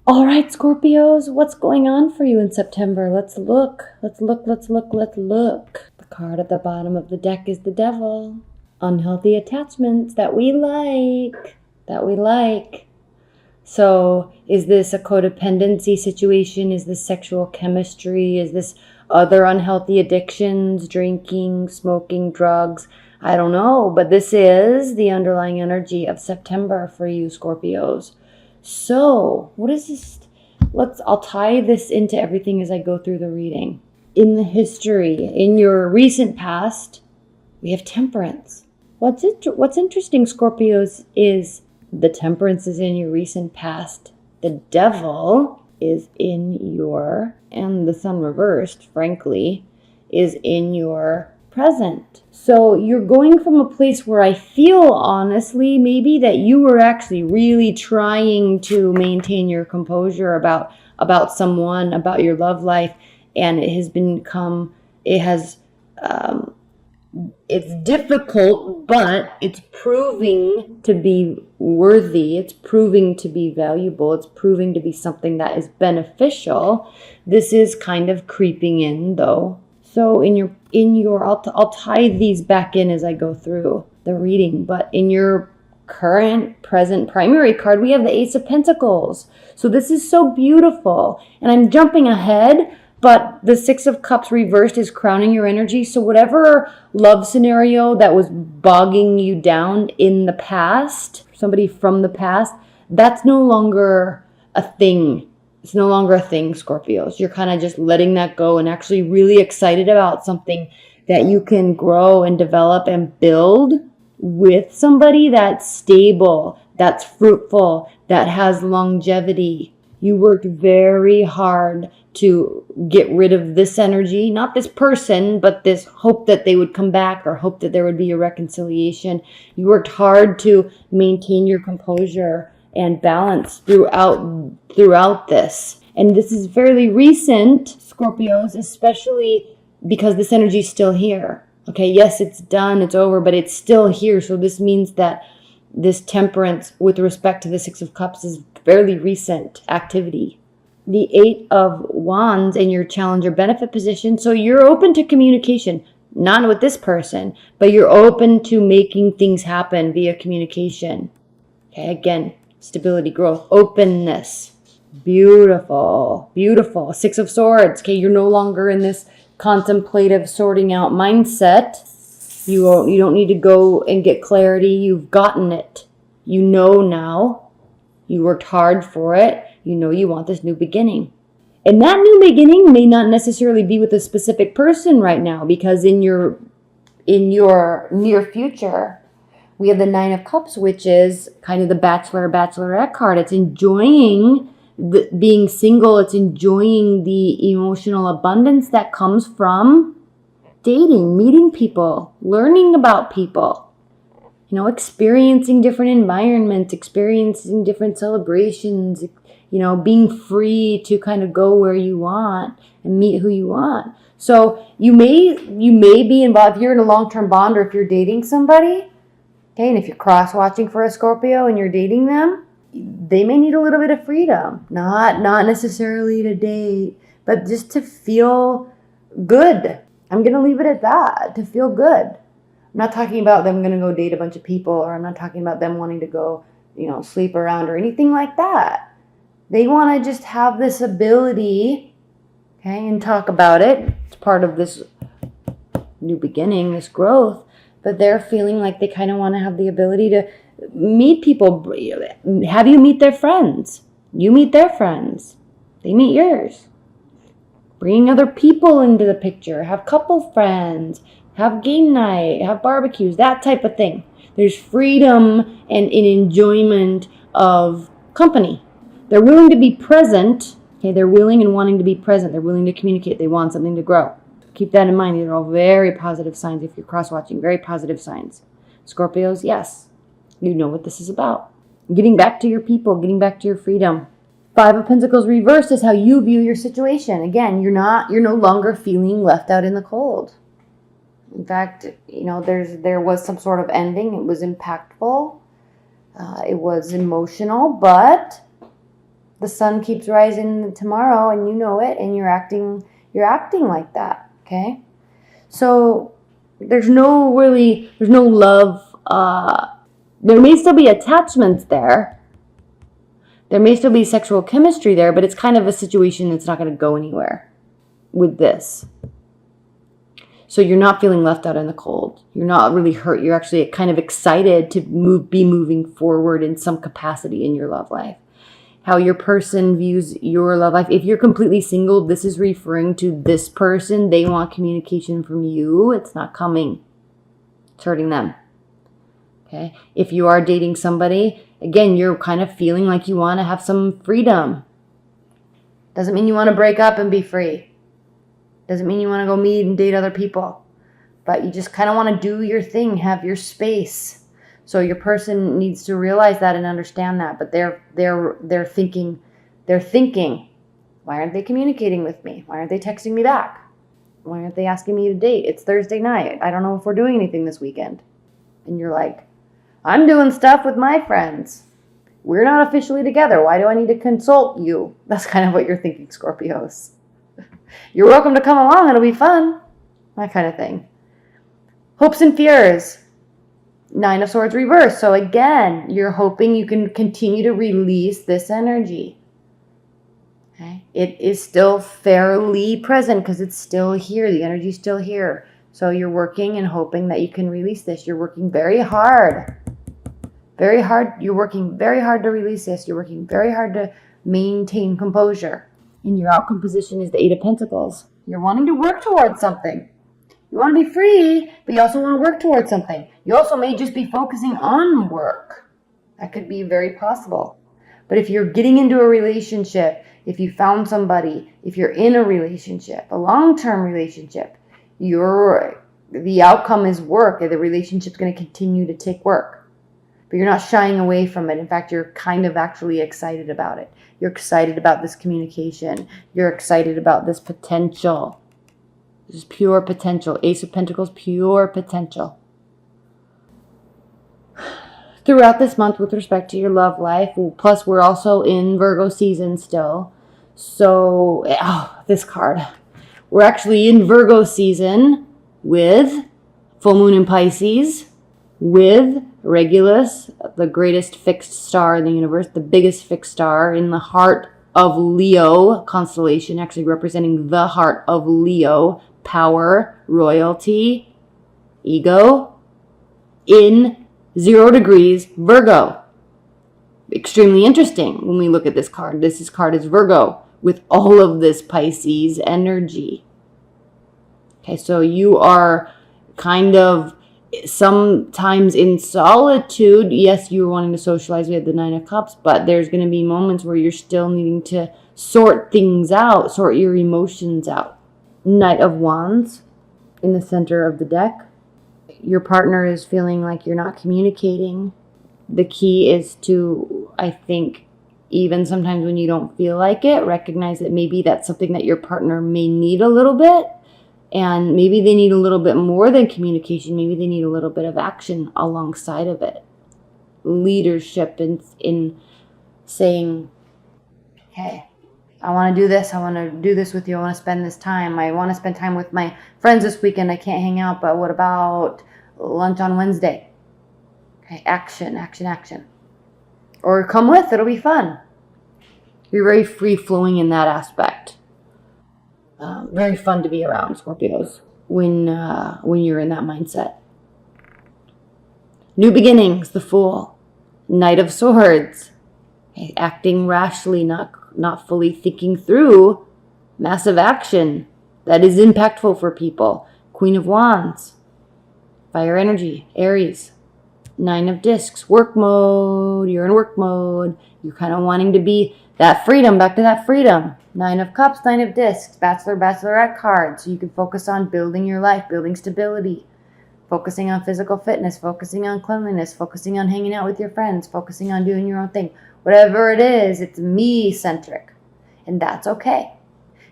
All right, Scorpios, what's going on for you in September? Let's look. Let's look. The card at the bottom of the deck is the Devil. Unhealthy attachments that we like. So, is this a codependency situation? Is this sexual chemistry? Is this other unhealthy addictions, drinking, smoking, drugs? I don't know, but this is the underlying energy of September for you, Scorpios. So, what is this? I'll tie this into everything as I go through the reading. In the history, in your recent past, we have Temperance. What's interesting, Scorpios, is the Temperance is in your recent past. The Devil is in your, and the Sun reversed, frankly, is in your present. So you're going from a place where I feel, honestly, maybe that you were actually really trying to maintain your composure about someone, about your love life, and it's difficult, but it's proving to be worthy. It's proving to be valuable. It's proving to be something that is beneficial. This is kind of creeping in, though. So I'll tie these back in as I go through the reading, but in your current present primary card, we have the Ace of Pentacles. So this is so beautiful. And I'm jumping ahead, but the Six of Cups reversed is crowning your energy. So whatever love scenario that was bogging you down in the past, somebody from the past, that's no longer a thing. It's no longer a thing, Scorpios. You're kind of just letting that go and actually really excited about something that you can grow and develop and build with somebody that's stable, that's fruitful, that has longevity. You worked very hard to get rid of this energy, not this person, but this hope that they would come back or hope that there would be a reconciliation. You worked hard to maintain your composure and balance throughout this. And this is fairly recent, Scorpios, especially because this energy is still here. Okay, yes, it's done, it's over, but it's still here. So this means that this Temperance with respect to the Six of Cups is fairly recent activity. The Eight of Wands in your challenger benefit position. So you're open to communication, not with this person, but you're open to making things happen via communication. Okay, again, stability, growth, openness. Beautiful, beautiful. Six of Swords. Okay, you're no longer in this contemplative sorting out mindset. You don't need to go and get clarity. You've gotten it. You know now. You worked hard for it. You know you want this new beginning. And that new beginning may not necessarily be with a specific person right now, because in your near future, we have the Nine of Cups, which is kind of the bachelorette card. It's enjoying being single. It's enjoying the emotional abundance that comes from dating, meeting people, learning about people, experiencing different environments, experiencing different celebrations, being free to kind of go where you want and meet who you want. So you may be involved if you're in a long-term bond, or if you're dating somebody. Okay, and if you're cross-watching for a Scorpio and you're dating them, they may need a little bit of freedom. Not necessarily to date, but just to feel good. I'm going to leave it at that, to feel good. I'm not talking about them going to go date a bunch of people, or I'm not talking about them wanting to go, sleep around or anything like that. They want to just have this ability, okay, and talk about it. It's part of this new beginning, this growth. But they're feeling like they kind of want to have the ability to meet people. Have you meet their friends. You meet their friends. They meet yours. Bringing other people into the picture. Have couple friends. Have game night. Have barbecues. That type of thing. There's freedom and an enjoyment of company. They're willing to be present. Okay, they're willing and wanting to be present. They're willing to communicate. They want something to grow. Keep that in mind. These are all very positive signs if you're cross-watching. Very positive signs. Scorpios, yes. You know what this is about. Getting back to your people. Getting back to your freedom. Five of Pentacles reversed is how you view your situation. Again, you're no longer feeling left out in the cold. In fact, there was some sort of ending. It was impactful. It was emotional, but the sun keeps rising tomorrow and you know it, and you're acting like that. Okay. So there's no love. There may still be attachments there. There may still be sexual chemistry there, but it's kind of a situation that's not going to go anywhere with this. So you're not feeling left out in the cold. You're not really hurt. You're actually kind of excited to be moving forward in some capacity in your love life. How your person views your love life. If you're completely single, this is referring to this person. They want communication from you. It's not coming. It's hurting them. Okay. If you are dating somebody, again, you're kind of feeling like you want to have some freedom. Doesn't mean you want to break up and be free. Doesn't mean you want to go meet and date other people. But you just kind of want to do your thing, have your space. So your person needs to realize that and understand that. But they're thinking, why aren't they communicating with me? Why aren't they texting me back? Why aren't they asking me to date? It's Thursday night. I don't know if we're doing anything this weekend. And you're like, I'm doing stuff with my friends. We're not officially together. Why do I need to consult you? That's kind of what you're thinking, Scorpios. You're welcome to come along. It'll be fun. That kind of thing. Hopes and fears. 9 of Swords reversed. So again, you're hoping you can continue to release this energy. Okay? It is still fairly present because it's still here. The energy's still here. So you're working and hoping that you can release this. You're working very hard. Very hard. You're working very hard to release this. You're working very hard to maintain composure. And your outcome position is the 8 of Pentacles. You're wanting to work towards something. You want to be free, but you also want to work towards something. You also may just be focusing on work. That could be very possible. But if you're getting into a relationship, if you found somebody, if you're in a relationship, a long-term relationship, the outcome is work, and the relationship's going to continue to take work. But you're not shying away from it. In fact, you're kind of actually excited about it. You're excited about this communication. You're excited about this potential. This is pure potential. Ace of Pentacles, pure potential. Throughout this month with respect to your love life, plus we're also in Virgo season still. So, this card. We're actually in Virgo season with full moon in Pisces, with Regulus, the greatest fixed star in the universe, the biggest fixed star in the heart of Leo constellation, actually representing the heart of Leo, power, royalty, ego, in 0 degrees Virgo. Extremely interesting when we look at this card. This card is Virgo with all of this Pisces energy. Okay, so you are kind of sometimes in solitude. Yes, you're wanting to socialize. We have the 9 of Cups, but there's going to be moments where you're still needing to sort things out, sort your emotions out. Knight of Wands in the center of the deck. Your partner is feeling like you're not communicating. The key is to, I think, even sometimes when you don't feel like it, recognize that maybe that's something that your partner may need a little bit. And maybe they need a little bit more than communication. Maybe they need a little bit of action alongside of it. Leadership in saying, hey, I want to do this. I want to do this with you. I want to spend this time. I want to spend time with my friends this weekend. I can't hang out, but what about lunch on Wednesday? Okay, action, action, action. Or come with. It'll be fun. You're very free-flowing in that aspect. Very fun to be around, Scorpios, when you're in that mindset. New beginnings, the Fool. Knight of Swords. Okay, acting rashly, not fully thinking through massive action that is impactful for people. Queen of Wands. Fire energy, Aries. 9 of Discs, work mode. You're in work mode. You're kind of wanting to be that freedom, back to that freedom. 9 of Cups, 9 of Discs, Bachelor, Bachelorette card. So you can focus on building your life, building stability, focusing on physical fitness, focusing on cleanliness, focusing on hanging out with your friends, focusing on doing your own thing. Whatever it is, it's me-centric. And that's okay.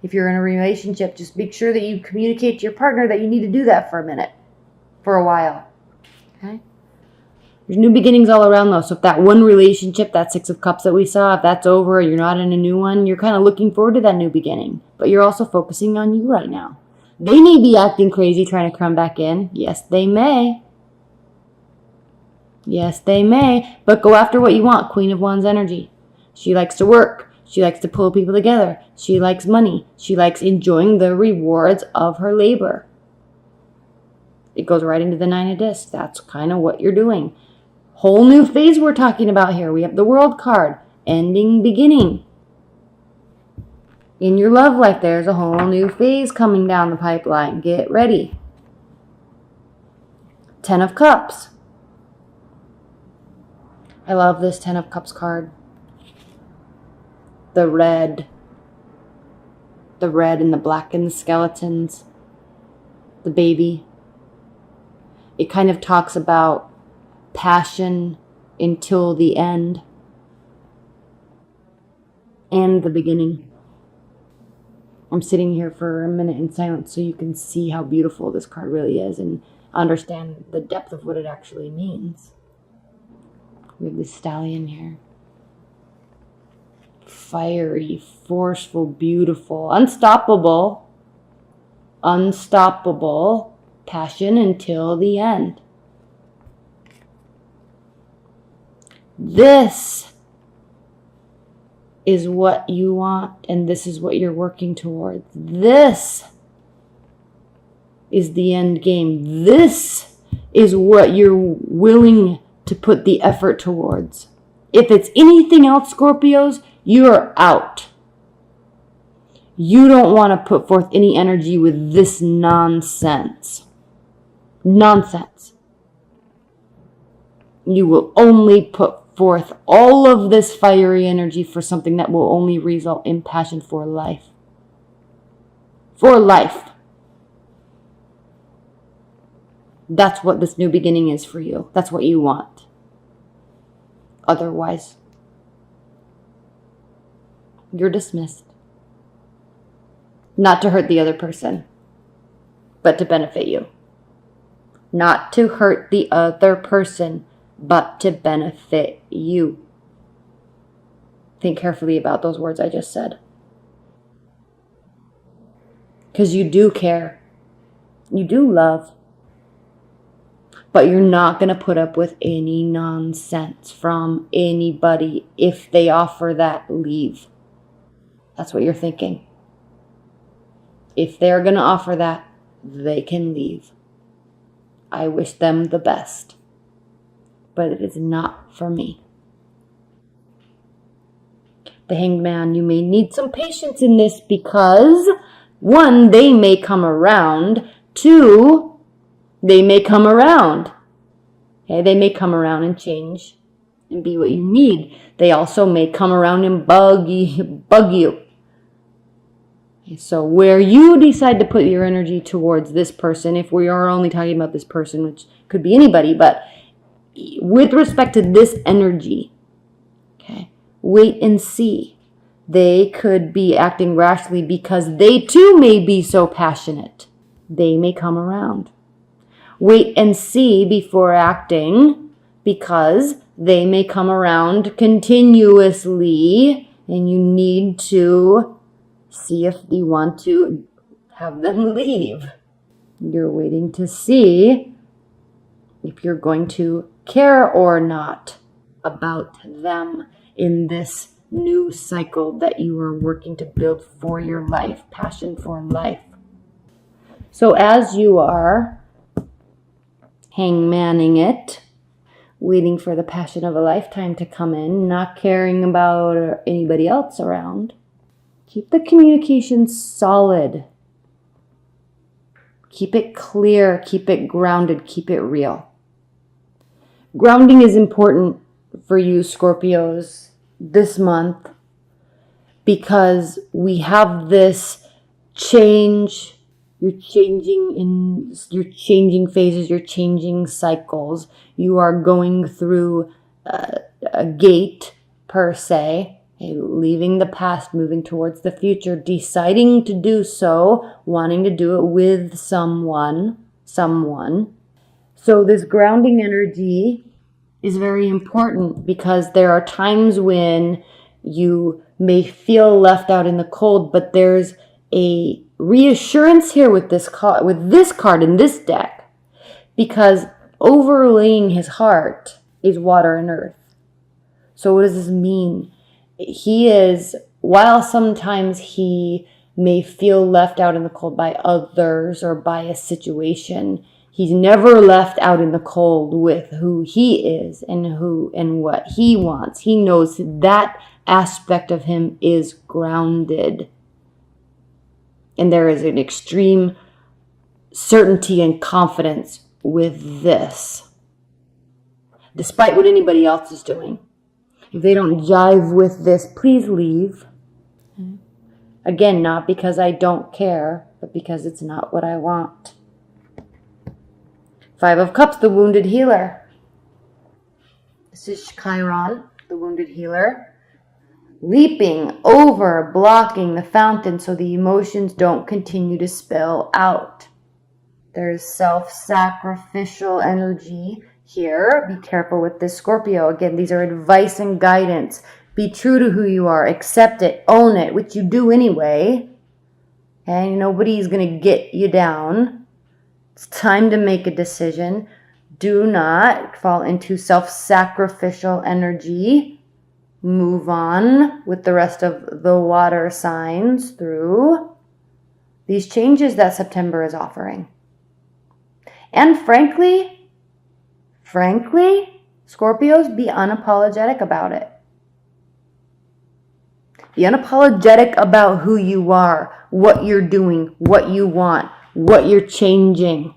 If you're in a relationship, just make sure that you communicate to your partner that you need to do that for a minute, for a while. Okay? There's new beginnings all around though. So if that one relationship, that Six of Cups that we saw, if that's over, you're not in a new one, you're kind of looking forward to that new beginning. But you're also focusing on you right now. They may be acting crazy trying to come back in. Yes, they may. Yes, they may. But go after what you want. Queen of Wands energy. She likes to work. She likes to pull people together. She likes money. She likes enjoying the rewards of her labor. It goes right into the Nine of Discs. That's kind of what you're doing. Whole new phase we're talking about here. We have the World card. Ending, beginning. In your love life, there's a whole new phase coming down the pipeline. Get ready. Ten of Cups. I love this Ten of Cups card. The red. The red and the black and the skeletons. The baby. It kind of talks about passion until the end and the beginning. I'm sitting here for a minute in silence so you can see how beautiful this card really is and understand the depth of what it actually means. We have the stallion here. Fiery, forceful, beautiful, unstoppable, passion until the end. This is what you want, and this is what you're working towards. This is the end game. This is what you're willing to put the effort towards. If it's anything else, Scorpios, you're out. You don't want to put forth any energy with this nonsense. Nonsense. You will only put forth all of this fiery energy for something that will only result in passion for life. For life. That's what this new beginning is for you. That's what you want. Otherwise, you're dismissed. Not to hurt the other person, but to benefit you. Not to hurt the other person, but to benefit you. Think carefully about those words I just said. Because you do care. You do love. But you're not going to put up with any nonsense from anybody. If they offer that, leave. That's what you're thinking. If they're going to offer that, they can leave. I wish them the best. But it is not for me. The Hanged Man, you may need some patience in this because, 1, they may come around. 2, they may come around. Okay, they may come around and change and be what you need. They also may come around and bug you. Okay, so where you decide to put your energy towards this person, if we are only talking about this person, which could be anybody, but with respect to this energy, okay, wait and see. They could be acting rashly because they too may be so passionate. They may come around. Wait and see before acting because they may come around continuously and you need to see if you want to have them leave. You're waiting to see if you're going to care or not about them in this new cycle that you are working to build for your life, passion for life. So as you are hangmanning it, waiting for the passion of a lifetime to come in, not caring about anybody else around, keep the communication solid. Keep it clear, keep it grounded, keep it real. Grounding is important for you, Scorpios, this month because we have this change. You're changing phases, you're changing cycles. You are going through a gate, per se, leaving the past, moving towards the future, deciding to do so, wanting to do it with someone. So this grounding energy is very important, because there are times when you may feel left out in the cold, but there's a reassurance here with this card in this deck, because overlaying his heart is water and earth. So what does this mean? He is, while sometimes he may feel left out in the cold by others or by a situation, he's never left out in the cold with who he is and what he wants. He knows that aspect of him is grounded. And there is an extreme certainty and confidence with this, despite what anybody else is doing. If they don't jive with this, please leave. Again, not because I don't care, but because it's not what I want. 5 of Cups, the wounded healer. This is Chiron, the wounded healer, leaping over, blocking the fountain so the emotions don't continue to spill out. There's self-sacrificial energy here. Be careful with this, Scorpio. Again, these are advice and guidance. Be true to who you are. Accept it. Own it, which you do anyway. And nobody's going to get you down. It's time to make a decision. Do not fall into self-sacrificial energy. Move on with the rest of the water signs through these changes that September is offering. And frankly, Scorpios, be unapologetic about it. Be unapologetic about who you are, what you're doing, what you want, what you're changing.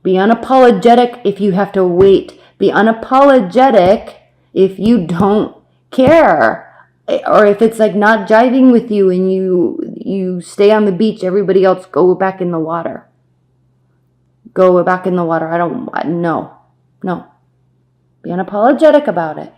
Be unapologetic if you have to wait. Be unapologetic if you don't care. Or if it's like not jiving with you and you stay on the beach, everybody else go back in the water. Go back in the water. No. Be unapologetic about it.